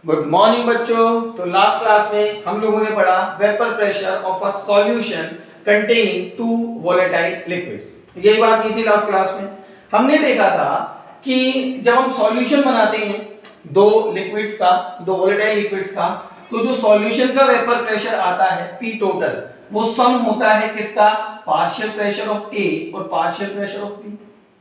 Good morning बच्चों। तो last class में हम लोगों ने पढ़ा vapour pressure of a solution containing two volatile liquids. यही बात की थी लास्ट क्लास में। हमने देखा था कि जब हम सॉल्यूशन बनाते हैं दो लिक्विड्स का, दो वोलेटाइल लिक्विड्स का, तो जो सॉल्यूशन का वेपर प्रेशर आता है पी टोटल, वो सम होता है किसका? पार्शियल प्रेशर ऑफ ए और पार्शियल प्रेशर ऑफ बी।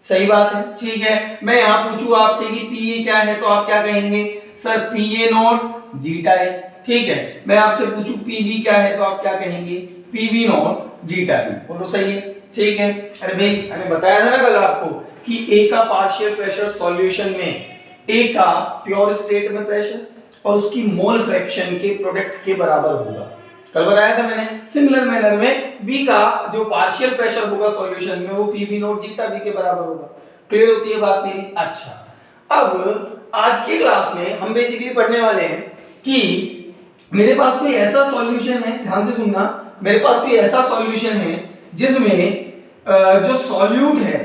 सही बात है, ठीक है। मैं यहां पूछूं आपसे कि पी ए क्या है, तो आप क्या कहेंगे? Sir P A not zeta A. ठीक है। मैं आपसे पूछूं पी बी क्या है, तो आप क्या कहेंगे? P B naught zeta B. बोलो सही है, ठीक है। अरे भाई मैंने बताया था ना कल आपको कि ए का पार्शियल प्रेशर सॉल्यूशन में, ए का प्योर स्टेट में प्रेशर और उसकी मोल फ्रैक्शन के प्रोडक्ट के बराबर होगा। कल बताया था मैंने। सिमिलर मैनर में बी का जो पार्शियल प्रेशर होगा सॉल्यूशन में, वो P B naught zeta B के बराबर होगा। क्लियर होती है बात मेरी? अच्छा, अब आज की क्लास में हम बेसिकली पढ़ने वाले हैं कि मेरे पास कोई ऐसा सॉल्यूशन है, ध्यान से सुनना, मेरे पास कोई ऐसा सॉल्यूशन है जिसमें जो सॉल्यूट है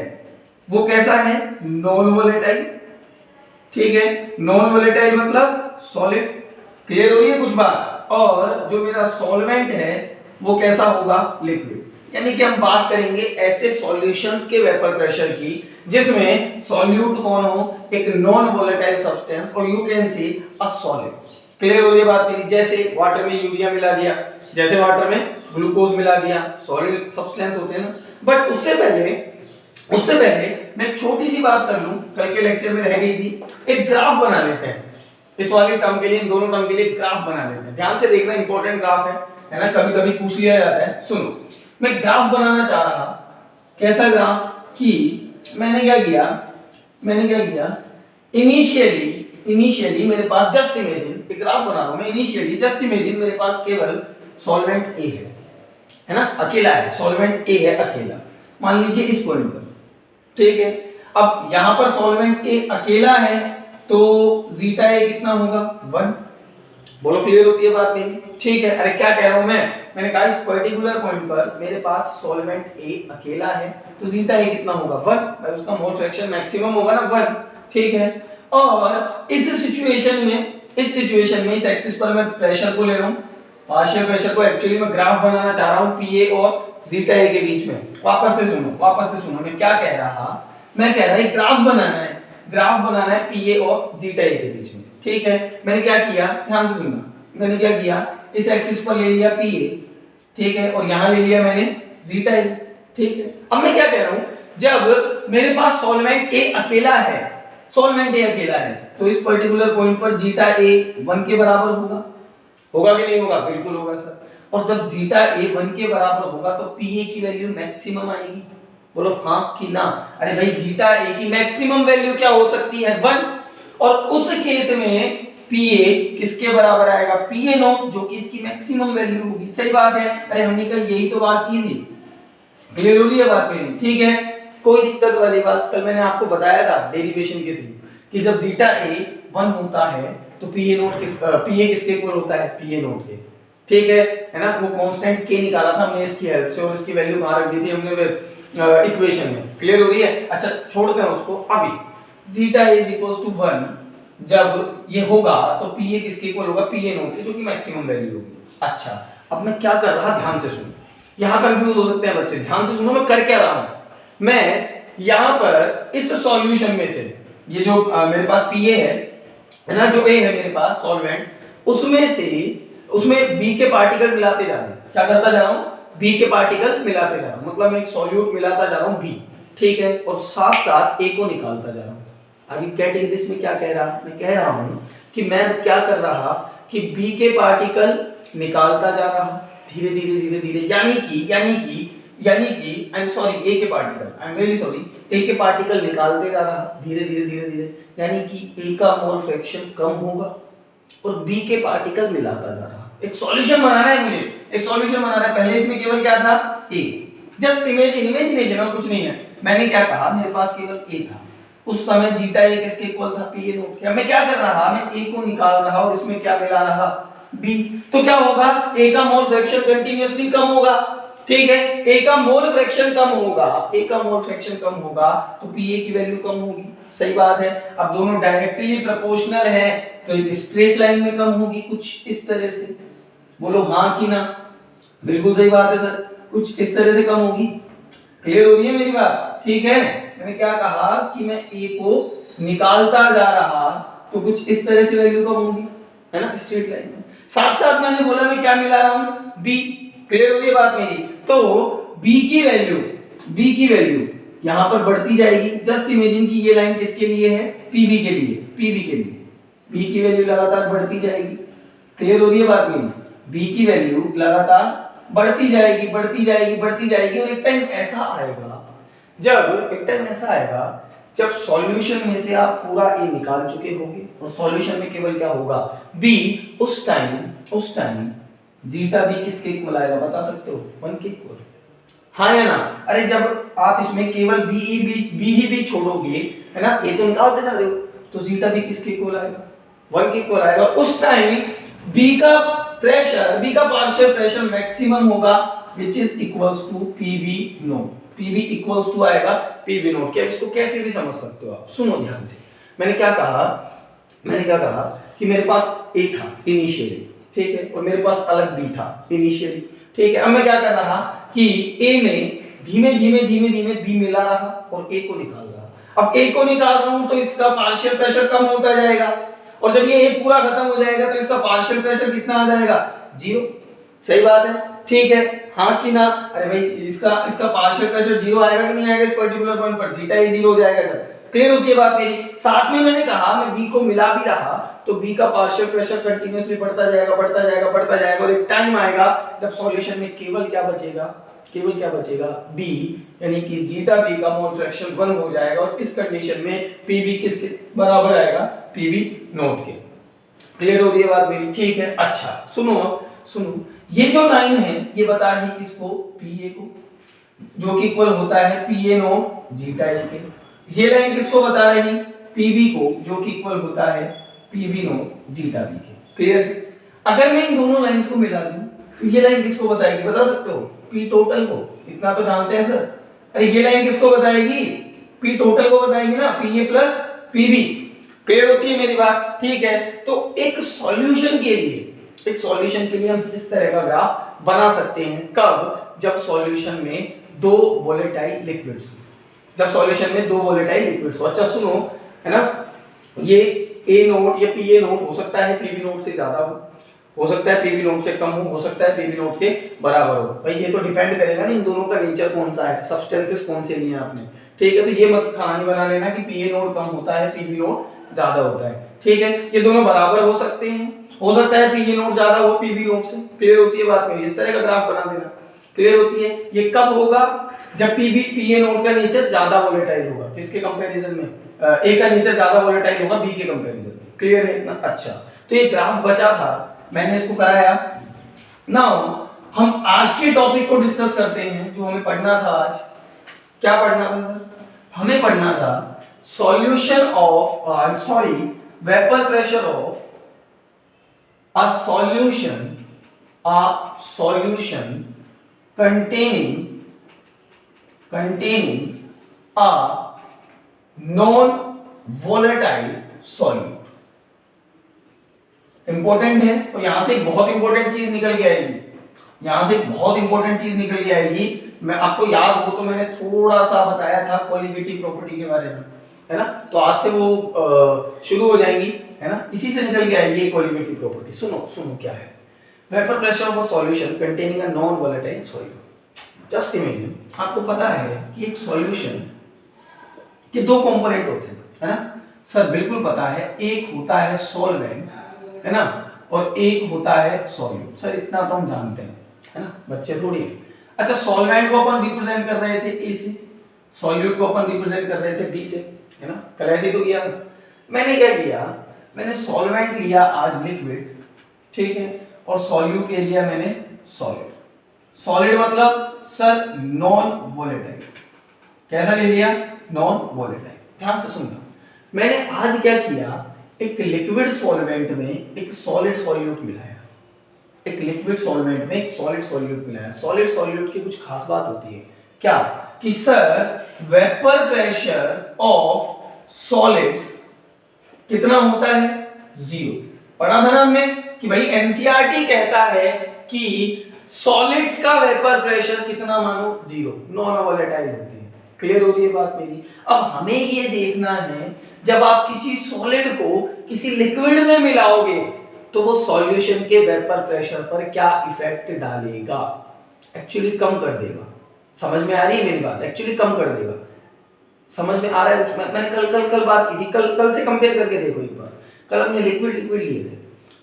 वो कैसा है? Non volatile. ठीक है, नॉन वोलेटाइल मतलब सॉलिड। क्लियर हो रही है कुछ बात? और जो मेरा सॉल्वेंट है वो कैसा होगा? लिक्विड। यानी कि हम बात करेंगे ऐसे सॉल्यूशंस के वेपर प्रेशर की जिसमें सॉल्यूट कौन हो? एक नॉन वोलेटाइल सब्सटेंस, और you can see a solid. Clear हो रही है बात मेरी? जैसे वाटर में यूरिया मिला दिया, जैसे वाटर में ग्लूकोज मिला दिया, सॉलिड सब्सटेंस होते हैं ना। बट उससे पहले मैं एक छोटी सी बात कर लूं, कल के लेक्चर में रह गई थी। एक ग्राफ बना लेते हैं इस वाली टर्म के लिए, इन दोनों टर्म के लिए ग्राफ बना लेते हैं। ध्यान से देखना, इंपॉर्टेंट ग्राफ है ना, कभी कभी पूछ लिया जाता है। सुनो, मैं ग्राफ बनाना चाह रहा। कैसा ग्राफ? कि मैंने क्या किया इनिशियली मेरे पास, जस्ट इमेजिन, एक ग्राफ बना रहा हूं मैं। इनिशियली जस्ट इमेजिन मेरे पास केवल सॉल्वेंट ए है ना, अकेला है, सॉल्वेंट ए है अकेला, मान लीजिए इस पॉइंट पर। ठीक है। अब यहां पर सॉल्वेंट ए अकेला है तो जीटा ए कितना होगा? 1। बोलो क्लियर होती है बात मेरी? ठीक है। अरे क्या कह रहा हूं मैंने कहा इस पर्टिकुलर पॉइंट पर मेरे पास सॉल्वेंट ए अकेला है तो जीटा ए कितना होगा? 1। भाई उसका मोल फ्रैक्शन मैक्सिमम होगा ना 1। ठीक है। और इस सिचुएशन में इस एक्सिस पर मैं प्रेशर को ले रहा हूं, पार्शियल प्रेशर को। एक्चुअली मैं ग्राफ बनाना चाह रहा हूं पीए और जीटा ए के बीच में। वापस से सुनो मैं क्या कह रहा। मैं कह रहा है ग्राफ बनाना है पीए और जीटा ए के बीच में। ठीक है। मैंने क्या किया, ध्यान से सुनना, मैंने क्या किया, इस एक्सिस पर ले लिया पीए, ठीक है, और यहां ले लिया मैंने जीटा ए। ठीक है। अब मैं क्या कह रहा हूं, जब मेरे पास सॉल्वेंट ए अकेला है, तो इस पर्टिकुलर पॉइंट पर जीटा ए 1 के बराबर होगा कि नहीं होगा? बिल्कुल होगा सर। और जब जीटा ए 1 के बराबर होगा तो पीए की वैल्यू मैक्सिमम आएगी। बोलो हाँ कि ना? अरे भाई जीटा ए की मैक्सिमम वैल्यू क्या हो सकती है? 1। और उस केस में पीए किसके बराबर आएगा? पीए नॉट, जो कि इसकी मैक्सिमम वैल्यू होगी। सही बात है। अरे हमने कल यही तो बात की थी। क्लियर हो रही है बात मेरी? ठीक है, कोई दिक्कत वाली बात? कल मैंने आपको बताया था डेरिवेशन के थ्रू कि जब जीटा ए 1 होता है तो पीए किसके इक्वल होता है? पीए नॉट के। ठीक है ना? वो कांस्टेंट के निकाला था हमने इसकी हेल्प से, और इसकी वैल्यू कहां रख दी थी हमने? इक्वेशन में। क्लियर हो रही है? अच्छा छोड़ते हैं उसको। अभी जीटा इज इक्वल्स टू 1 जब ये होगा तो पीए किसके इक्वल होगा? पीए नॉट के, जो कि मैक्सिमम वैल्यू होगी। अच्छा, अब मैं क्या कर रहा, ध्यान से सुनो, यहां कंफ्यूज हो सकते हैं बच्चे। ध्यान से सुनो मैं कर क्या रहा हूं। मैं यहां पर इस सॉल्यूशन में से, ये जो मेरे पास पीए है ना, जो ए है मेरे पास सॉल्वेंट, उसमें बी के पार्टिकल मिलाते जा रहा हूं। क्या करता जा रहा हूं? बी के पार्टिकल मिलाते जा रहा हूं, मतलब मैं एक सॉल्यूट मिलाता जा रहा हूं बी। ठीक है। और साथ साथ ए को निकालता जा रहा हूं। Are you getting this? में क्या कह रहा, मैं कह रहा हूं कि मैं क्या कर रहा कि बी के पार्टिकल निकालता जा रहा धीरे धीरे, यानी कि आई एम सॉरी, ए के particle, I am really sorry, A के पार्टिकल निकालते जा रहा धीरे धीरे, यानी कि ए का मोल फ्रैक्शन कम होगा और बी के पार्टिकल मिलाता जा रहा। एक सॉल्यूशन बनाना है मुझे, पहले इसमें केवल क्या था? ए। जस्ट इमेजिनेशन, और कुछ नहीं है। मैंने क्या कहा, मेरे पास केवल ए था उस समय, जीटा ए किसके इक्वल था? पीए नॉट के। मैं क्या कर रहा, मैं ए को निकाल रहा और इसमें क्या मिला रहा? बी। तो क्या होगा? ए का मोल फ्रैक्शन कंटीन्यूअसली कम होगा। ठीक है। ए का मोल फ्रैक्शन कम होगा तो पीए की वैल्यू कम होगी। सही बात है। अब दोनों डायरेक्टली प्रोपोर्शनल है तो एक स्ट्रेट लाइन में कम होगी कुछ इस तरह से, बोलो हाँ कि ना। बिल्कुल सही बात है सर, कुछ इस तरह से कम होगी। क्लियर हो रही है मेरी बात? ठीक है, मैंने क्या कहा कि मैं ए को निकालता जा रहा तो कुछ इस तरह से वैल्यू कम होगी, है ना, स्ट्रेट लाइन में। साथ साथ मैंने बोला मैं क्या मिला रहा हूं, बी। क्लियर हो रही है बात मेरी? तो बी की वैल्यू यहां पर बढ़ती जाएगी। जस्ट इमेजिन कि ये लाइन किसके लिए है, पीबी के लिए, बी की वैल्यू लगातार बढ़ती जाएगी। क्लियर हो रही है बात मेरी? बी की वैल्यू लगातार बढ़ती जाएगी और एक टाइम ऐसा आएगा जब सॉल्यूशन में से आप पूरा ए निकाल चुके होंगे और सॉल्यूशन में केवल क्या होगा, बी। उस टाइम जीटा बी किसके इक्वल आएगा बता सकते हो, 1 के इक्वल, हाँ या ना? अरे जब आप इसमें केवल बी ही भी छोड़ोगे, है ना, ए तो निकालते जा रहे हो, तो जीटा बी किसके इक्वल आएगा, 1 के इक्वल आएगा। उस टाइम बी का पार्शियल प्रेशर मैक्सिमम होगा which is equals to PV note. PV equals to आएगा PV नोट। क्या इसको कैसे भी समझ सकते हो आप, सुनो ध्यान से। मैंने क्या कहा कि मेरे पास A था इनिशियली, ठीक है, और मेरे पास अलग B था इनिशियली, ठीक है। अब मैं क्या कर रहा कि A में धीमे धीमे B मिला रहा और A को निकाल रहा। अब A को निकाल रहा हूं तो इसका पार्शियल प्रेशर कम होता जाएगा, और जब ये A पूरा खत्म हो जाएगा तो इसका पार्शियल प्रेशर कितना आ जाएगा, 0। सही बात है, ठीक है, हाँ कि ना? अरे भाई इसका पार्शियल प्रेशर 0 आएगा कि नहीं आएगा, इस पर्टिकुलर पॉइंट पर जीटा ही 0 हो जाएगा जब। क्लियर होती है बात मेरी? साथ में मैंने कहा मैं बी को मिला भी रहा तो बी का पार्शियल प्रेशर कंटिन्यूअसली बढ़ता जाएगा और एक टाइम आएगा जब सॉल्यूशन में केवल क्या बचेगा, बी, यानी कि जीटा बी का मोल फ्रैक्शन 1 हो जाएगा और इस कंडीशन में पीबी किसके बराबर आएगा, पीबी नोट के। क्लियर हो रही है बात मेरी? ठीक है। अच्छा सुनो, ये जो लाइन है ये बता रही किसको, पीए को, जो कि इक्वल होता है पीए नोट जीटा ए के। ये लाइन किसको बता रही, पीबी को, जो कि इक्वल होता है पीबी नोट जीटा बी के। क्लियर? अगर मैं इन दोनों लाइंस को मिला दूं तो ये लाइन किसको बताएगी बता सकते हो, पी टोटल को। इतना तो जानते हैं सर। अरे ये लाइन किसको बताएगी, पी टोटल को बताएगी ना, पीए प्लस पीबी। क्लियर होती है मेरी बात? ठीक है। तो एक सॉल्यूशन के लिए हम इस तरह का ग्राफ बना सकते हैं। कब? जब सॉल्यूशन में दो वोलेटाइल लिक्विड्स हो। अच्छा सुनो, है ना, ये ए नोट या पीए नोट हो सकता है पीबी नोट से ज्यादा हो सकता है पीबी नोट से कम हो सकता है पीबी नोट के बराबर हो। भाई ये तो डिपेंड करेगा ना इन दोनों का नेचर कौन सा है, सब्सटेंसेस कौन से लिए आपने। ठीक है, तो ये मत कहानी बना लेना कि पीए नोट कम होता है पीबी नोट ज्यादा होता है। ठीक है, ये दोनों बराबर हो सकते हैं, हो सकता है पीए नोट ज्यादा हो पीबी नोट से। क्लियर होती है बात मेरी? इस तरह का ग्राफ बना देना। क्लियर होती है? ये कब होगा, जब पीए नोट का नेचर ज्यादा वोलेटाइल होगा। किसके कंपैरिजन में? ए का नेचर ज्यादा वोलेटाइल होगा बी के कंपैरिजन में। क्लियर है ना? अच्छा, तो ये ग्राफ बचा था, मैंने इसको कराया। नाउ हम आज के टॉपिक को डिस्कस करते हैं जो हमें पढ़ना था आज। क्या पढ़ना था सर? हमें पढ़ना था solution of vapour pressure of a solution containing a non volatile solute। Important है, तो यहां से एक बहुत इंपॉर्टेंट चीज निकल के आएगी। मैं आपको याद हो तो मैंने थोड़ा सा बताया था कोलिगेटिव प्रॉपर्टी के बारे में, है ना, तो आज से वो शुरू हो जाएंगी, है ना, इसी से निकल के आएगी कोलिगेटिव प्रॉपर्टी। सुनो क्या है, vapour pressure of a solution containing a non volatile solute. Just imagine, आपको पता है कि एक सॉल्यूशन के दो कंपोनेंट होते हैं, है ना सर? बिल्कुल पता है, एक होता है सॉल्वेंट, है ना, और एक होता है सॉल्यूट। सर इतना तो हम जानते हैं, है ना, बच्चे थोड़ी है। अच्छा, सॉल्वेंट को अपन रिप्रेजेंट कर रहे थे ए से, सॉल्यूट को अपन रिप्रेजेंट कर रहे थे बी से, है ना, कल ऐसे तो किया। मैंने क्या किया, मैंने सॉल्वेंट लिया आज लिक्विड, ठीक है, और सॉल्यूट ले लिया मैंने सॉलिड मतलब सर नॉन वोलेटाइल। कैसा ले लिया? Non volatile. ध्यान से सुनना, मैंने आज क्या किया, एक लिक्विड सॉल्वेंट में एक सॉलिड सॉल्यूट मिलाया, सॉलिड सॉल्यूट की कुछ खास बात होती है क्या, कि sir vapour pressure of solids कितना होता है, 0। पढ़ा था ना हमने कि भाई एनसीईआरटी कहता है कि सॉलिड्स का वेपर प्रेशर कितना, मानो 0, नॉन वोलेटाइल होते हैं। क्लियर हो रही है बात मेरी। अब हमें ये देखना है जब आप किसी सॉलिड को किसी लिक्विड में मिलाओगे तो वो सॉल्यूशन के वेपर प्रेशर पर क्या इफेक्ट डालेगा, एक्चुअली कम कर देगा। समझ में आ रही है मेरी बात, एक्चुअली कम कर देगा। समझ में आ रहा है कुछ? मैंने कल बात की थी, कल से कंपेयर करके देखो एक बार। कल हमने लिक्विड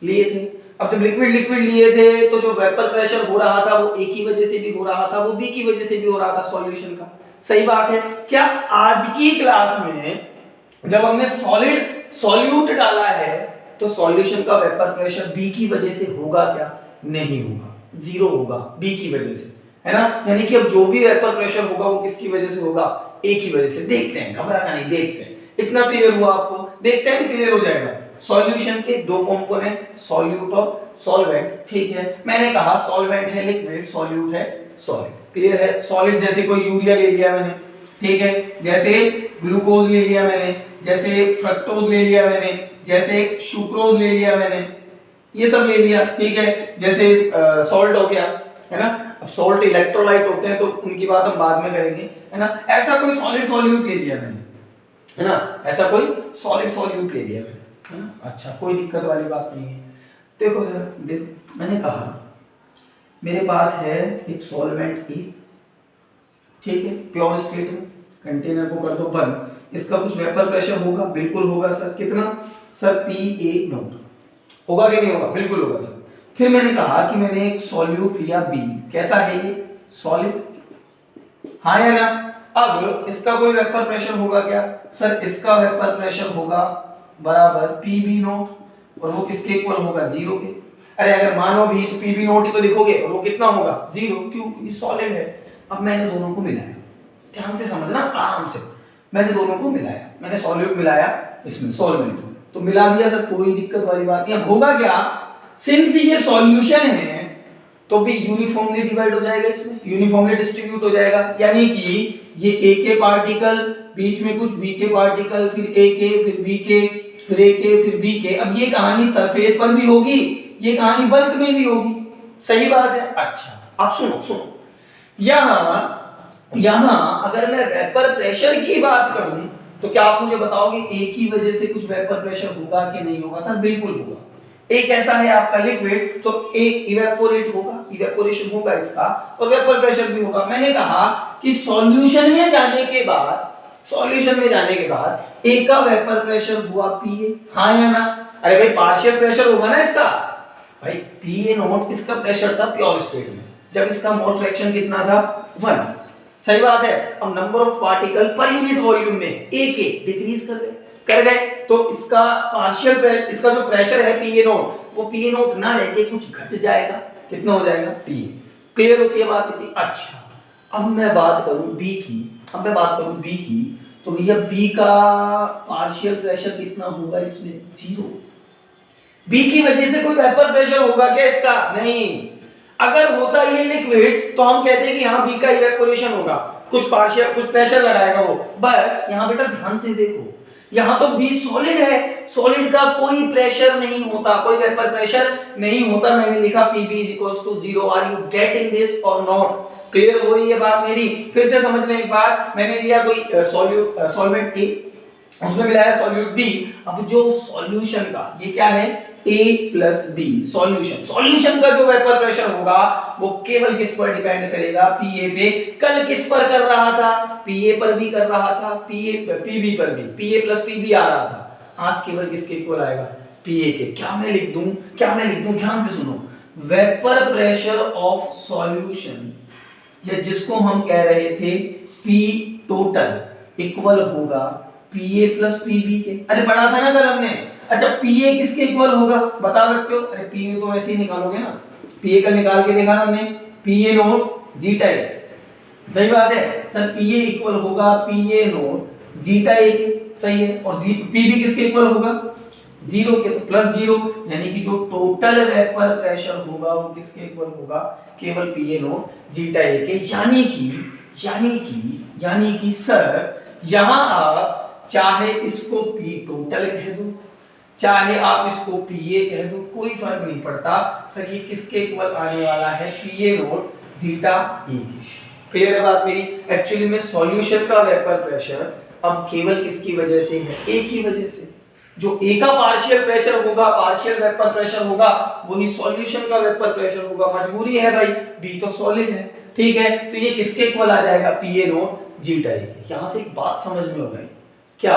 लिए थे। अब जब लिक्विड लिए थे तो जो वेपर प्रेशर हो रहा था वो ए की वजह से भी हो रहा था, वो बी की वजह से भी हो रहा था सॉल्यूशन का। सही बात है क्या? आज की क्लास में जब हमने सॉल्यूट डाला है तो सॉल्यूशन का वेपर प्रेशर बी की वजह से होगा क्या? नहीं होगा, 0 होगा बी की वजह से, है ना। यानी कि अब जो भी वेपर प्रेशर होगा वो किसकी वजह से होगा? ए की वजह से। देखते हैं, घबराना नहीं, देखते हैं। इतना क्लियर हुआ आपको? देखते हैं, क्लियर हो जाएगा। सॉल्यूशन के दो कंपोनेंट, सॉल्यूट और सॉल्वेंट, ठीक है। मैंने कहा सॉल्वेंट है लिक्विड, सॉल्यूट है सॉलिड। क्लियर है? सॉलिड जैसे कोई यूरिया ले लिया मैंने, ठीक है, जैसे ग्लूकोज ले लिया मैंने, जैसे फ्रक्टोज ले लिया मैंने, जैसे सुक्रोज ले लिया मैंने, ये सब ले लिया, ठीक है। जैसे सॉल्ट हो गया, है ना। अब सॉल्ट इलेक्ट्रोलाइट होते हैं तो उनकी बात हम बाद में करेंगे, है ना। ऐसा कोई सॉलिड सॉल्यूट ले लिया मैंने, है ना, ऐसा कोई सॉलिड सॉल्यूट ले लिया मैंने, है ना। अच्छा, कोई दिक्कत वाली बात नहीं है। देखो जरा, देखो मैंने कहा मेरे पास है एक सॉल्वेंट ए, ठीक है, प्योर स्टेट में। कंटेनर को कर दो बंद। इसका कुछ वेपर प्रेशर होगा? बिल्कुल होगा सर। कितना सर? PA0 होगा कि नहीं होगा? बिल्कुल होगा सर। फिर मैंने कहा कि मैंने एक सॉल्यूट लिया बी, कैसा है ये? सॉलिड, हाँ या ना। अब इसका कोई वेपर प्रेशर होगा क्या सर? इसका वेपर प्रेशर होगा बराबर PB0 और वो किसके इक्वल होगा? 0 के। अरे अगर मानो भी तो PB0 ही तो लिखोगे और वो कितना होगा? 0। क्यों? क्योंकि सॉलिड है। अब मैंने दोनों को मिलाया, ध्यान से समझना, आराम से। मैंने दोनों को मिलाया, मैंने सॉल्यूट मिलाया इसमें सॉल्वेंट, तो मिला दिया सर, कोई दिक्कत वाली बात नहीं। अब होगा क्या? सिंस ये सॉल्यूशन है तो भी यूनिफॉर्मली डिवाइड हो जाएगा, इसमें यूनिफॉर्मली डिस्ट्रीब्यूट हो जाएगा। यानी कि ये ए के पार्टिकल, बीच में कुछ बी के पार्टिकल, फिर ए के, फिर बी के, फिर ए के, फिर बी के। अब ये कहानी सरफेस पर भी होगी, ये कहानी बल्क में भी होगी। सही बात है। अच्छा अब सुनो, यहां अगर मैं वेपर प्रेशर की बात करूं तो क्या आप मुझे बताओगे ए की वजह से कुछ वेपर प्रेशर होगा कि नहीं होगा? सर बिल्कुल होगा। ए कैसा है आपका? लिक्विड, तो ए इवेपोरेट होगा, इवेपोरेशन होगा इसका, और वेपर प्रेशर भी होगा। मैंने कहा कि सॉल्यूशन में जाने के बाद ए का वेपर प्रेशर हुआ PA, हाँ या ना। अरे भाई पार्शियल प्रेशर होगा ना इसका, भाई PA0 इसका प्रेशर था प्योर स्टेट में, जब इसका मोल फ्रैक्शन कितना था? 1। सही बात है। अब number of particle per unit volume में ए के डिक्रीज कर गए तो इसका पार्शियल इसका जो प्रेशर है PA0 वो PA0 ना रहके कुछ घट जाएगा। कितना हो जाएगा? PA। क्लियर होती है बात इतनी? अच्छा अब मैं बात करूं बी की, तो भैया बी का पार्शियल प्रेशर कितना होगा इसमें? 0। बी की वजह से कोई वेपर प्रेशर होगा क्या इसका? नहीं। अगर होता ये लिक्विड तो हम कहते हैं कि हाँ बी का इवेपोरेशन होगा, कुछ पार्शियल, कुछ प्रेशर लगाएगा वो। बट यहाँ बेटा ध्यान से देखो, यहाँ तो बी सॉलिड है, सॉलिड का कोई प्रेशर नहीं होता, कोई वेपर प्रेशर नहीं होता। मैंने लिखा PB = 0। Are you getting this और नॉट? क्लियर हो रही है बात मेरी? फिर से समझने एक बार, मैंने लिया कोई सॉल्वेंट ए, उसमें मिलाया सॉल्यूट बी। अब जो सॉल्यूशन का ये क्या है? A + B सॉल्यूशन का जो वेपर प्रेशर होगा वो केवल किस पर डिपेंड करेगा? PA पे। कल किस पर कर रहा था? PA पर भी कर रहा था, PB पर भी, PA + PB आ रहा था। आज केवल किसके इक्वल आएगा? PA के। क्या मैं लिख दूं? ध्यान से सुनो, वेपर प्रेशर ऑफ सॉल्यूशन, या जिसको हम कह रहे थे P टोटल इक्वल होगा PA + PB के। अरे पढ़ा था ना कल हमने। अच्छा PA किसके इक्वल होगा बता सकते हो? अरे PA तो वैसे ही निकालोगे ना, PA कल निकाल के देखा ना हमने, PA0 G टाइप। सही बात है सर, PA इक्वल होगा PA0 G टाइप के। सही है। और PB किसके इक्वल होगा? 0 के, तो +0, यानी कि जो टोटल वेपर प्रेशर होगा वो किसके इक्वल होगा? केवल PA0 G टाइप के। यानी कि सर यहां आप चाहे इसको पी टोटल कह दो, चाहे आप इसको पीए कह दो, कोई फर्क नहीं पड़ता सर। ये किसके इक्वल आने वाला है, पीए नोट जीटा ई के। क्लियर है बात मेरी। एक्चुअली में सॉल्यूशन का वेपर प्रेशर अब केवल किसकी वजह से है, ए की वजह से। जो ए का पार्शियल प्रेशर होगा, पार्शियल वेपर प्रेशर होगा, वही सॉल्यूशन का वेपर प्रेशर होगा। मजबूरी है भाई, बी तो सॉलिड है, ठीक है। तो ये किसके इक्वल आ जाएगा, पीए नोट जीटा ई के। यहां से एक बात समझ में हो गई क्या,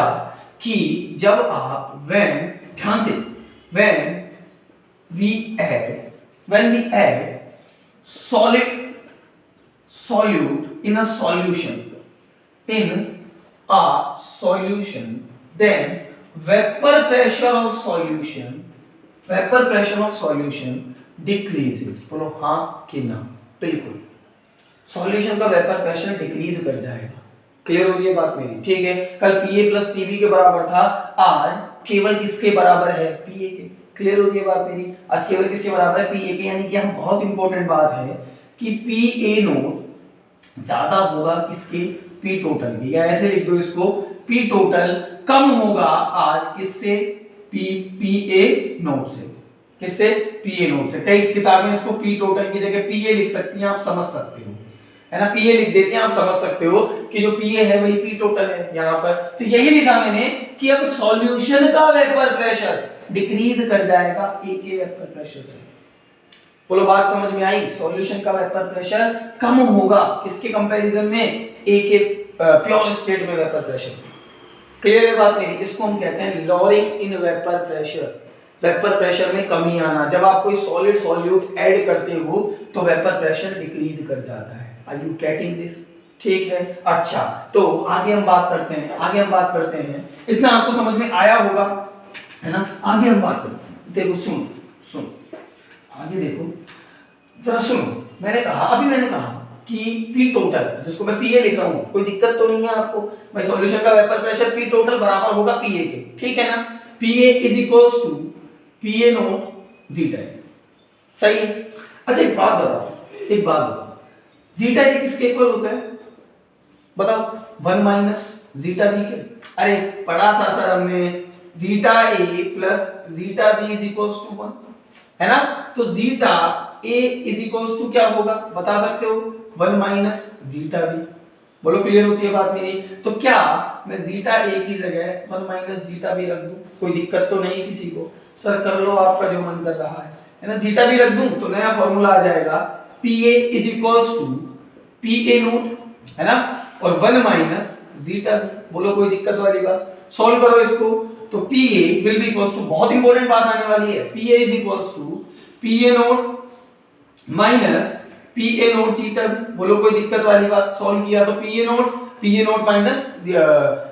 कि जब आप व्हेन, ध्यान से, when we add solid solute in a solution, then vapor pressure of solution decreases। बोलो हाँ कि ना, बिल्कुल सॉल्यूशन का वेपर प्रेशर डिक्रीज कर जाएगा। क्लियर हो रही है बात मेरी, ठीक है। कल Pa प्लस Pb के बराबर था, आज केवल किसके बराबर है, Pa के। क्लियर हो रही है बात मेरी, आज केवल किसके बराबर है, Pa के। यानी कि हम बहुत इंपॉर्टेंट बात है कि Pa नोट ज्यादा होगा किसके, पी टोटल के, या ऐसे लिख दो इसको, पी टोटल कम होगा आज किससे, पी ए नोट से। किससे, पी ए नोट से। कई किताबें इसको पी टोटल की जगह पी ए लिख सकती हैं, आप समझ सकते हो, है ना। पी ए लिख देती हैं, आप समझ सकते हो कि जो पी ए है वही पी टोटल है यहाँ पर। तो यही लिखा मैंने कि अब सॉल्यूशन का वेपर प्रेशर डिक्रीज कर जाएगा ए के वेपर प्रेशर से। बोलो बात समझ में आई। सॉल्यूशन का वेपर प्रेशर कम होगा किसके कंपैरिजन में, ए के प्योर स्टेट में वेपर प्रेशर। क्लियर है बात मेरी। इसको हम कहते हैं लॉरिंग इन वेपर प्रेशर। वेपर प्रेशर में कमी आना, जब आप कोई सॉलिड सॉल्यूट ऐड करते हो तो वेपर प्रेशर डिक्रीज कर जाता है। आर यू गेटिंग दिस, ठीक है। अच्छा, तो आगे हम बात करते हैं, इतना आपको समझ में आया होगा, है ना। आगे हम बात करते हैं, देखो सुन आगे देखो जरा सुनो। मैंने कहा कि पी टोटल, जिसको मैं पीए लिख रहा हूं, कोई दिक्कत तो नहीं है आपको भाई। सॉल्यूशन का वेपर प्रेशर पी टोटल बराबर होगा पीए के, ठीक है ना। PA is equals to PA note zeta A, सही है। अच्छा एक बात बताओ, जीटा ए किसके इक्वल होता है, बताओ, 1 माइनस जीटा बी के। अरे पढ़ा था सर हमने, zeta A plus zeta B is equals to 1, है ना। तो zeta A is equals to क्या होगा, बता सकते हो, 1 माइनस जीटा बी। बोलो क्लियर होती है बात मेरी। तो क्या मैं जीटा ए की जगह 1 माइनस जीटा बी रख दूं, कोई दिक्कत तो नहीं किसी को। सर कर लो आपका जो मन कर रहा है ना। जीटा बी रख दूं तो नया फॉर्मूला आ जाएगा, P A is equals to P A naught, है ना, और 1 माइनस जीटा बी। बोलो कोई दिक्कत वाली बात। सॉल्व करो इसको, तो P A will be equals to, बहुत इंपॉर्टेंट बात आने वाली है, P A is equals to P A note minus P A note zeta B. बोलो कोई दिक्कत वाली बात। सॉल्व किया तो P A note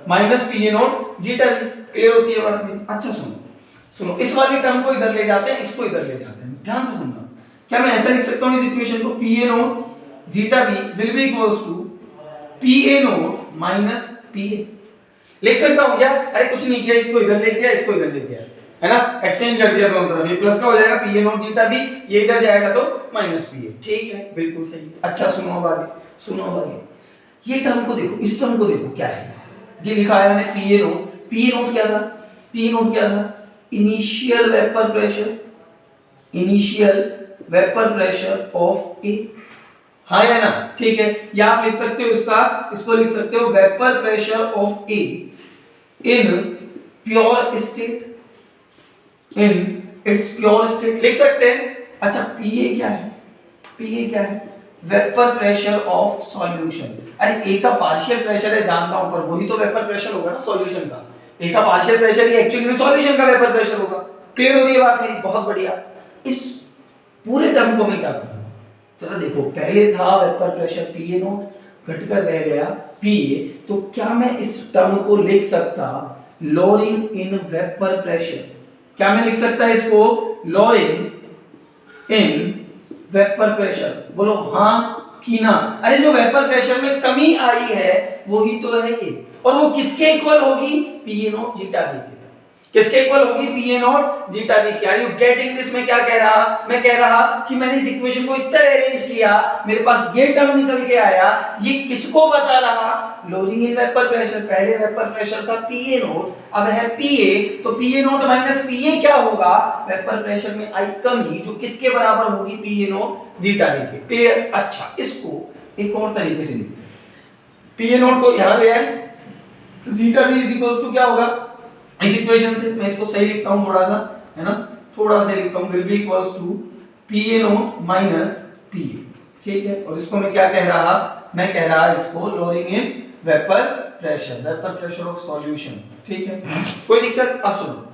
minus P A note zeta B. Clear होती है बात में। अच्छा सुनो, इस वाली टर्म को इधर ले जाते हैं, इसको इधर ले जाते हैं, ध्यान से सुनना। क्या मैं ऐसा लिख सकता हूं इस इक्वेशन को, P A note zeta B will be equals to P A note minus P A, लिख सकता हूं क्या। अरे कुछ नहीं किया, इसको इधर ले गया, इसको इधर ले गया, है ना, एक्सचेंज कर दिया दोनों तरफ। ये प्लस का हो जाएगा P A note zeta B, ये इधर जाएगा तो माइनस पी ए, ठीक है, बिल्कुल सही। अच्छा सुनो अब आगे, ये टर्म को देखो, इस टर्म को देखो क्या है। ये लिखा है मैंने पी ए नोट क्या था, इनिशियल वेपर प्रेशर ऑफ ए, हाँ है ना, ठीक है। या आप लिख सकते हो इसको लिख सकते हो vapour pressure of A in pure state, in its pure state लिख सकते हैं। अच्छा पीए क्या है, वेपर प्रेशर ऑफ सॉल्यूशन। अरे ए का पार्शियल प्रेशर है जानता हूं, पर वही तो वेपर प्रेशर होगा ना सॉल्यूशन का। ए का पार्शियल प्रेशर ही एक्चुअली में सॉल्यूशन का वेपर प्रेशर होगा। क्लियर हो रही है बात मेरी, बहुत बढ़िया। इस पूरे टर्म को मैं क्या करूंगा, जरा देखो, पहले था वेपर प्रेशर पीए नोट, घटकर रह गया पीए, तो क्या मैं इस टर्म को लिख सकता लोअरिंग इन वेपर प्रेशर। क्या मैं लिख सकता है इसको लोअरिंग इन वेपर प्रेशर। बोलो हाँ कि ना। अरे जो वेपर प्रेशर में कमी आई है वही तो है ये, और वो किसके इक्वल होगी, पीए नोट जीटा बी के। किसके इक्वल होगी, पीए नोट जीटा बी के। Are you getting this. मैं क्या कह रहा, मैं कह रहा कि मैंने इस इक्वेशन को इस तरह अरेंज किया, मेरे पास ये टर्म निकल के आया। ये किसको बता रहा, लोअरिंग इन वेपर प्रेशर, पहले वेपर प्रेशर था पीए नोट, अब है पीए, तो पीए नोट माइनस पीए क्या होगा, वेपर प्रेशर में आई कमी जो किसके बराबर होगी, पीए नोट जीटा वी के। क्लियर। अच्छा, इसको एक और तरीके से लिखते हैं, पीए नोट को यहां ले आए, zeta B is equals to क्या होगा, इस इक्वेशन से मैं इसको सही लिखता हूं थोड़ा सा, है ना, थोड़ा सा लिखता हूं, will be equals to PA note minus PA. ठीक है, और इसको मैं क्या कह रहा, मैं कह रहा इसको lowering in vapour pressure, vapour pressure of solution. ठीक है, कोई दिक्कत। अब सुनो,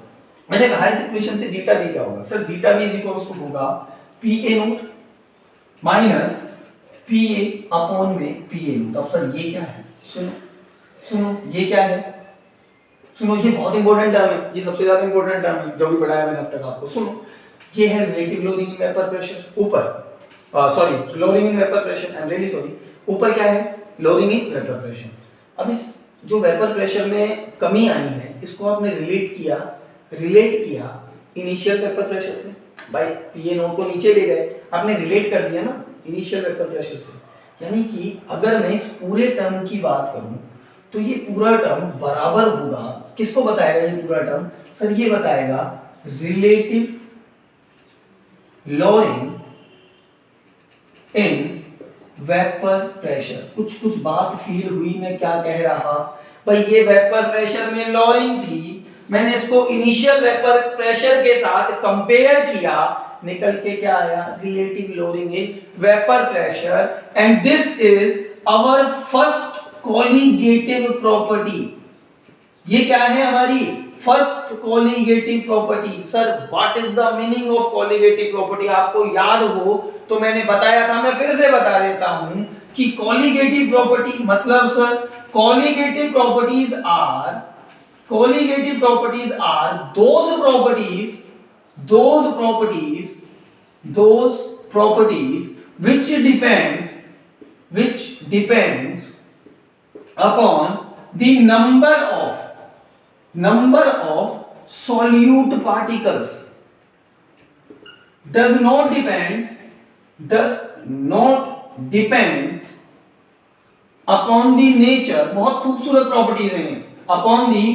मैंने कहा इस इक्वेशन से जीटा वी क्या होगा, sir zeta B is equals to होगा P A note minus P A upon में पीए नोट। अब सर ये क्या है, सुनो सुनो, ये क्या है, सुनो, ये बहुत इंपॉर्टेंट टर्म है, ये सबसे ज्यादा इंपॉर्टेंट टर्म है जो भी पढ़ाया मैंने अब तक आपको। सुनो, ये है relative lowering in vapour pressure, ऊपर sorry lowering in vapour pressure, I am really sorry, ऊपर क्या है, लोअरिंग इन वेपर प्रेशर। अब इस जो वेपर प्रेशर में कमी आई है इसको आपने रिलेट किया इनिशियल वेपर प्रेशर से, भाई पीए नोट को नीचे ले गए, आपने रिलेट कर दिया ना इनिशियल वेपर प्रेशर से, यानी कि अगर मैं इस पूरे टर्म की बात करूं तो ये पूरा टर्म बराबर होगा, किसको बताएगा ये पूरा टर्म, सर ये बताएगा relative lowering in vapour pressure. कुछ कुछ बात फील हुई, मैं क्या कह रहा, भाई ये वेपर प्रेशर में लोअरिंग थी, मैंने इसको इनिशियल वेपर प्रेशर के साथ कंपेयर किया, निकल के क्या आया, relative lowering in vapour pressure, and this is our first colligative property. ये क्या है हमारी first colligative property. Sir what is the meaning of colligative property, आपको याद हो तो मैंने बताया था, मैं फिर से बता देता हूं कि कॉलिगेटिव प्रॉपर्टी मतलब sir colligative properties are those properties which depends upon the number of solute particles, does not depends upon the nature, बहुत खूबसूरत प्रॉपर्टीज हैं, upon the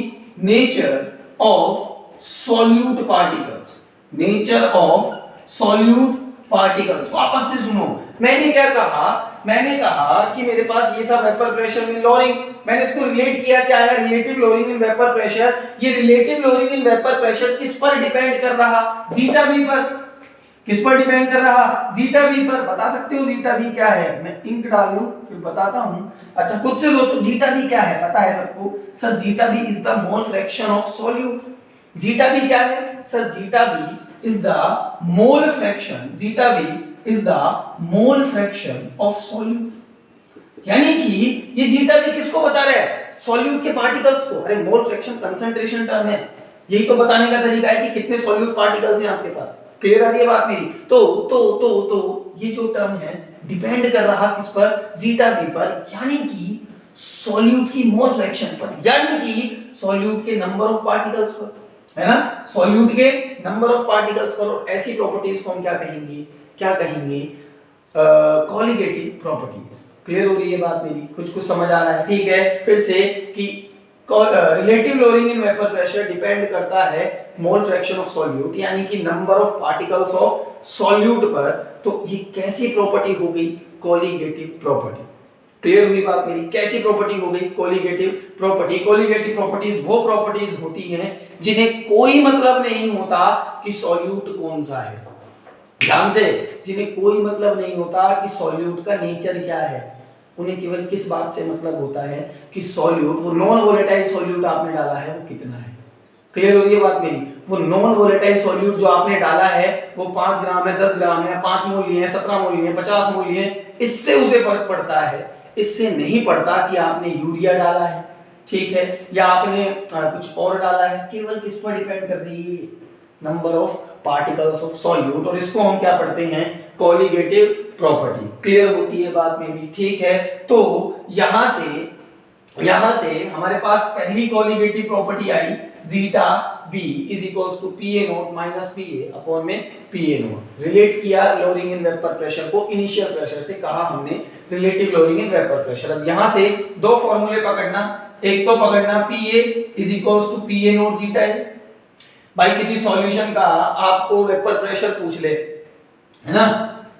nature of solute particles, nature of solute particles। वापस से सुनो, मैंने क्या कहा, मैंने कहा कि मेरे पास ये था वेपर प्रेशर इन लोअरिंग, मैंने इसको रिलेट किया, क्या है, relative lowering in vapour pressure. ये relative lowering in vapour pressure किस पर डिपेंड कर रहा, जीटा वी पर। किस पर डिपेंड कर रहा, जीटा वी पर। बता सकते हो जीटा वी क्या है, मैं इंक डाल लूं फिर बताता हूं। अच्छा खुद से सोचो जीटा वी क्या है, पता है सबको, sir zeta B is the mole fraction of solute. Zeta B क्या है, sir zeta B is the mole fraction, zeta B is the mole fraction of solute. यानी कि ये जीटा वी किसको बता रहा है, सॉल्यूट के पार्टिकल्स को। अरे मोल फ्रैक्शन कंसंट्रेशन टर्म है, यही तो बताने का तरीका है कि कितने सॉल्यूट पार्टिकल्स हैं आपके पास। क्लियर आ रही है बात मेरी। तो ये जो टर्म है डिपेंड कर रहा किस पर, जीटा वी पर, यानी कि सॉल्यूट की मोल फ्रैक्शन पर, यानी कि सॉल्यूट के नंबर ऑफ पार्टिकल्स पर, है ना, सॉल्यूट के नंबर ऑफ पार्टिकल्स पर। और ऐसी प्रॉपर्टीज को हम क्या कहेंगे, कॉलिगेटिव प्रॉपर्टीज। क्लियर हो रही है बात मेरी, कुछ समझ आ रहा है। ठीक है, फिर से कि relative lowering in vapour pressure depend करता है मोल फ्रैक्शन ऑफ सॉल्यूट, यानी कि number of particles of solute पर। तो ये कैसी प्रॉपर्टी हो गई, कॉलिगेटिव प्रॉपर्टी। क्लियर हुई बात मेरी, कैसी प्रॉपर्टी हो गई, कॉलिगेटिव प्रॉपर्टी। कॉलिगेटिव प्रॉपर्टीज वो प्रॉपर्टीज होती हैं जिन्हें कोई मतलब नहीं होता कि सॉल्यूट कौन सा है। ध्यान से, जिन्हें कोई मतलब नहीं होता कि सॉल्यूट का नेचर क्या है, उन्हें केवल किस बात से मतलब होता है कि सॉल्यूट, वो नॉन वोलेटाइल सॉल्यूट आपने डाला है वो कितना है। क्लियर हो रही है बात मेरी, वो नॉन वोलेटाइल सॉल्यूट जो आपने डाला है वो 5 ग्राम है, 10 ग्राम है, 5 मोल लिए, 17 मोल लिए, 50 मोल लिए, इससे उसे फर्क पड़ता है। इससे नहीं पड़ता कि आपने यूरिया डाला है, ठीक है, या आपने कुछ और डाला है। केवल किस पर डिपेंड कर रही है, number of particles of solute. और इसको हम क्या पढ़ते हैं, कॉलिगेटिव प्रॉपर्टी। क्लियर होती है बात मेरी, ठीक है। तो यहां से यहां से हमारे पास पहली colligative property I zeta B is equals to P A note minus P A upon में पी ए नोट। रिलेट किया लोअरिंग इन वेपर प्रेशर को इनिशियल प्रेशर से, कहा हमने relative lowering in vapour pressure. अब यहां से दो फॉर्मूले पकड़ना, एक तो पकड़ना P A is equals to P A note zeta A. भाई किसी सॉल्यूशन का आपको वेपर प्रेशर पूछ ले, है ना,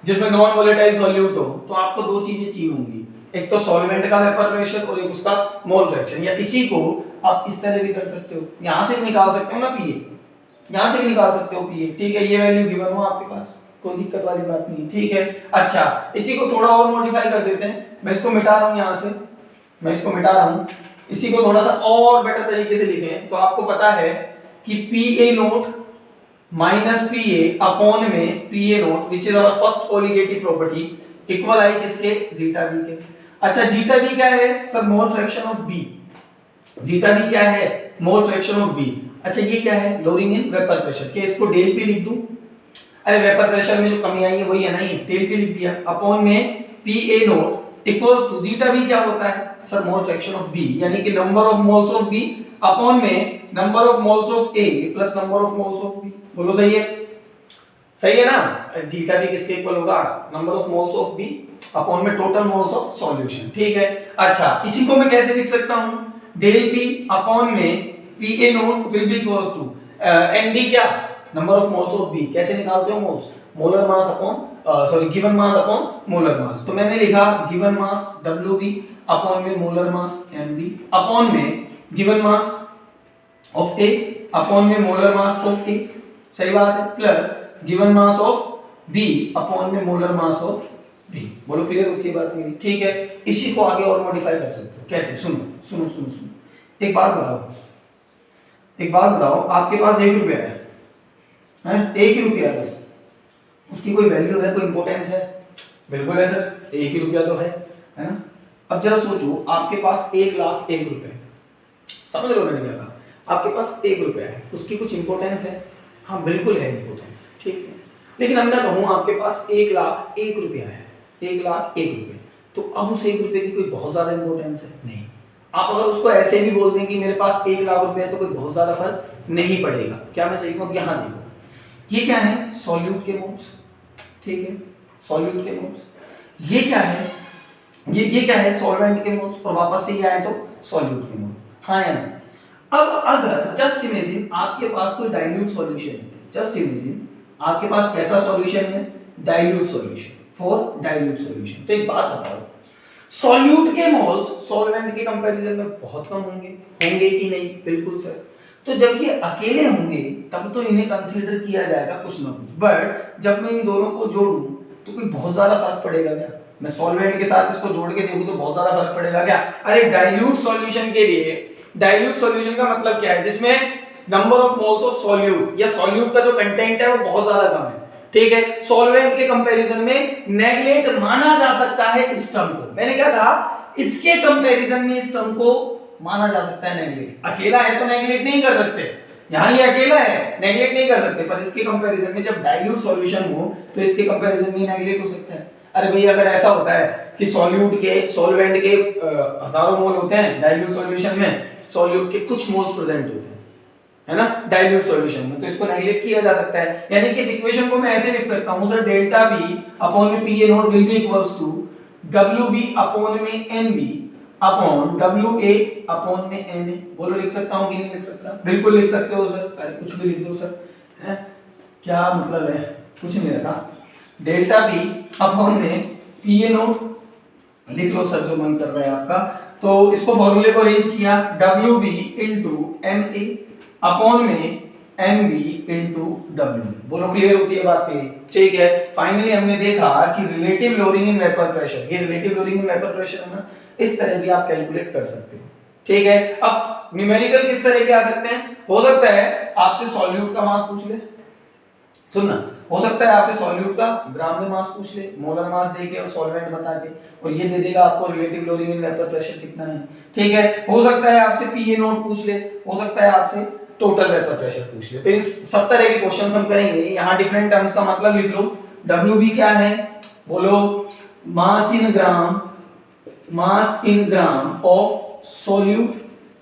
जिसमें नॉन वोलेटाइल सॉल्यूट हो, तो आपको दो चीजें चाहिए होंगी, एक तो सॉल्वेंट का वेपर प्रेशर और एक उसका मोल फ्रैक्शन। या इसी को आप इस तरह भी कर सकते हो, यहां से भी निकाल सकते हो ना पीए, यहां से भी निकाल सकते हो पीए, ठीक है, ये वैल्यू गिवन हो आपके पास, कोई दिक्कत वाली बात नहीं, ठीक है। अच्छा, इसी को थोड़ा और मॉडिफाई कर देते हैं, मैं इसको मिटा रहा हूं, यहां से मैं इसको मिटा रहा हूं, इसी को थोड़ा सा और बेटर तरीके से लिखें तो आपको पता है कि P A note minus P A upon में P A not which is our first colligative property equal I किसके, जीटा बी के। अच्छा, जीटा बी क्या है sir, mole fraction of B. Zeta B क्या है, मोल फ्रैक्शन ऑफ बी। अच्छा, ये क्या है, लोअरिंग इन वेपर प्रेशर, के इसको डेल पी लिख दूं, अरे वेपर प्रेशर में जो कमी आई है वही है ना, ये डेल पी लिख दिया, अपॉन में P A not equals to zeta B क्या होता है sir, mole fraction of B, यानी कि number of moles of B upon में number of moles of A plus number of moles of B. बोलो सही है, सही है ना। जीटा बी किसके इक्वल होगा, number of moles of B upon में टोटल मोल्स ऑफ सॉल्यूशन, ठीक है। अच्छा, इसी को मैं कैसे लिख सकता हूं, डेल पी अपॉन में P A not will be equals to N D क्या, number of moles of B. कैसे निकालते हो moles, molar mass upon sorry given mass upon molar mass. तो मैंने लिखा given mass W B upon में molar mass M B upon में given mass of A upon में मोलर मास ऑफ ए, सही बात है, plus given mass of B upon में मोलर मास ऑफ बी। बोलो क्लियर होती है बात मेरी, ठीक है। इसी को आगे और मॉडिफाई कर सकते हो, कैसे, सुनो सुनो सुनो सुनो, एक बात बताओ, एक बात बताओ, आपके पास 1 रुपया है, 1 ही रुपया है बस, उसकी कोई वैल्यू है, कोई इंपॉर्टेंस है, बिल्कुल है सर, 1 ही रुपया तो है ना। अब जरा सोचो, आपके पास 1,01,000 रुपए है, समझ लो मैंने क्या कहा, आपके पास 1 रुपया है, उसकी कुछ इंपॉर्टेंस है, हाँ बिल्कुल है इंपॉर्टेंस, ठीक है। लेकिन अब मैं कहूँ आपके पास 1,01,000 रुपया है, 1,01,000 रुपये, तो अब उस 1 रुपये की कोई बहुत ज्यादा इंपॉर्टेंस है नहीं। आप अगर उसको ऐसे भी बोल दें कि मेरे पास 1,00,000 रुपये है, तो कोई बहुत ज्यादा फर्क नहीं पड़ेगा। क्या मैं सही हूँ? अब यहाँ देखो, ये क्या है, सॉल्यूट के मोल्स, ठीक है, सॉल्यूट के मोल्स। ये क्या है, ये क्या है, सॉल्वेंट के मोल्स, और वापस से ये आए तो सॉल्यूट के मोल, हाँ या नहीं। अब अगर जस्ट इमेजिन आपके पास कोई डाइल्यूट सॉल्यूशन है, जस्ट इमेजिन आपके पास कैसा सॉल्यूशन है, dilute solution, for dilute solution. तो एक बात बताओ, सॉल्यूट के मोल्स सॉल्वेंट के कंपैरिजन में बहुत कम होंगे, होंगे कि नहीं? बिल्कुल सर। तो जब ये अकेले होंगे तब तो इन्हें कंसीडर किया जाएगा कुछ ना कुछ, बट जब मैं इन दोनों को जोड़ूं तो कोई बहुत ज्यादा फर्क पड़ेगा क्या? मैं सॉल्वेंट के साथ इसको जोड़ के देखूं तो बहुत ज्यादा फर्क पड़ेगा क्या? अरे डाइल्यूट सॉल्यूशन के लिए, डाइल्यूट सॉल्यूशन का मतलब क्या है, जिसमें number of moles of solute या सॉल्यूट का जो कंटेंट है वो बहुत ज्यादा कम है, ठीक है। सॉल्वेंट के कंपैरिजन में नेगलेक्ट माना जा सकता है इस टर्म को। मैंने क्या कहा, इसके कंपैरिजन में इस टर्म को माना जा सकता है नेगलेक्ट। अकेला है तो नेगलेक्ट नहीं कर सकते, यहाँ ये अकेला है नेगलेक्ट नहीं कर सकते, पर इसके कंपैरिजन में जब डाइल्यूट सॉल्यूशन हो तो इसके कंपैरिजन में नेगलेक्ट हो सकता है। अरे भाई अगर ऐसा होता है कि सॉल्यूट के सॉल्वेंट के हजारों मोल होते हैं, डाइल्यूट सॉल्यूशन में सॉल्यूट के कुछ मोल्स प्रेजेंट होते हैं, है ना, डाइल्यूट सॉल्यूशन में, तो इसको नेगलेक्ट किया जा सकता है। यानी कि इस इक्वेशन को मैं ऐसे लिख सकता हूं सर, डेल्टा बी अपॉन में P A not will be equals to W B upon में N B upon W A upon में एन ए। बोलो लिख सकता हूं कि नहीं लिख सकता? बिल्कुल लिख सकते हो सर, अरे कुछ भी लिख दो सर, है क्या मतलब है, कुछ नहीं रखा, डेल्टा बी अपॉन में पी ए नॉट लिख लो सर जो मन कर रहा है आपका। तो इसको फॉर्मूले को अरेंज किया, W B into M A upon में एम बी इंटू डब्ल्यू। बोलो क्लियर होती है बात मेरी, ठीक है। फाइनली हमने देखा कि relative lowering in vapour pressure, ये relative lowering in vapour pressure है ना, इस तरह भी आप कैलकुलेट कर सकते हो, ठीक है। अब न्यूमेरिकल किस तरह के आ सकते हैं? हो सकता है आपसे सॉल्यूट का मास पूछ ले, सुनना, हो सकता है आपसे सॉल्यूट का ग्राम में मास पूछ ले, मोलर मास दे के और सॉल्वेंट बता के, और ये दे देगा आपको relative lowering in vapour pressure कितना है, ठीक है। हो सकता है आपसे पीए नोट पूछ ले, हो सकता है आपसे टोटल वेपर प्रेशर पूछ ले। तो इस सब तरह के क्वेश्चंस हम करेंगे। यहाँ डिफरेंट टर्म्स का मतलब लिख लो, WB क्या है, बोलो mass in gram of solute,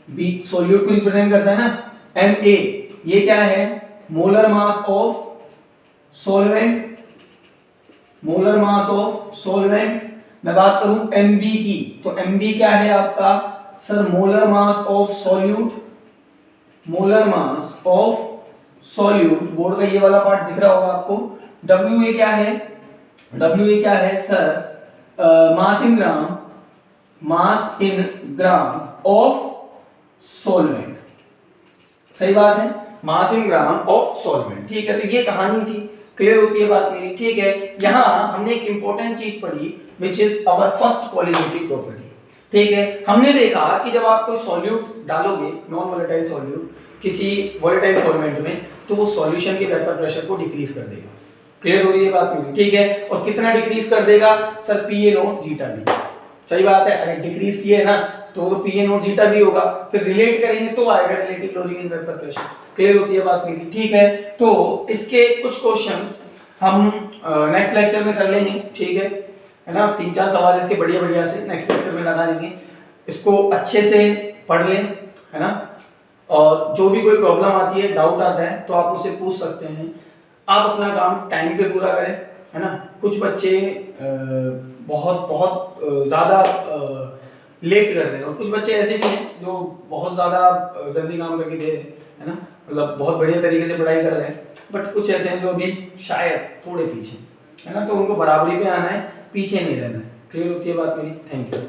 B solute को रिप्रेजेंट करता है ना, एम ए ये क्या है, molar mass of solvent, molar mass of solvent. मैं बात करूं एम बी की, तो एम बी क्या है आपका sir, molar mass of solute, molar mass of solute, board का ये वाला पार्ट दिख रहा होगा आपको। डब्ल्यू ए क्या है, डब्ल्यू ए क्या है sir, mass in gram, mass in gram of solvent, सही बात है, मास इन ग्राम ऑफ सॉल्वेंट, ठीक है। तो ये कहानी थी, क्लियर होती है बात मेरी, ठीक है। यहाँ हमने एक इंपॉर्टेंट चीज पढ़ी which is our first colligative property, ठीक है। हमने देखा कि जब आप कोई सॉल्यूट डालोगे, नॉन वोलेटाइल सॉल्यूट किसी वोलेटाइल सॉल्वेंट में, तो वो सॉल्यूशन के वेपर प्रेशर को डिक्रीज कर देगा, क्लियर हो रही है बात मेरी, ठीक है। और कितना डिक्रीज कर देगा sir, P A not zeta B, सही बात है। अगर डिक्रीज किए है ना तो पी ए नॉट जीटा भी होगा, फिर रिलेट करेंगे तो आएगा रिलेटिव लोडिंग इन वेपर प्रेशर, क्लियर होती है बात मेरी, ठीक है। तो इसके कुछ क्वेश्चंस हम नेक्स्ट लेक्चर में कर लेंगे, ठीक है ना। 3-4 सवाल इसके बढ़िया बढ़िया से नेक्स्ट लेक्चर में लगा देंगे, इसको अच्छे से पढ़ लें, है ना। और जो भी कोई प्रॉब्लम आती है, डाउट आता है, तो आप उससे पूछ सकते हैं। आप अपना काम टाइम पे पूरा करें, है ना। कुछ बच्चे बहुत बहुत ज़्यादा लेट कर रहे हैं, और कुछ बच्चे ऐसे भी हैं जो बहुत ज़्यादा जल्दी काम करके दे रहे हैं, है ना, मतलब बहुत बढ़िया तरीके से पढ़ाई कर रहे हैं। बट कुछ ऐसे हैं जो अभी शायद थोड़े पीछे, है ना, तो उनको बराबरी पे आना है, पीछे नहीं रहना है, क्लियर होती है बात मेरी, थैंक यू।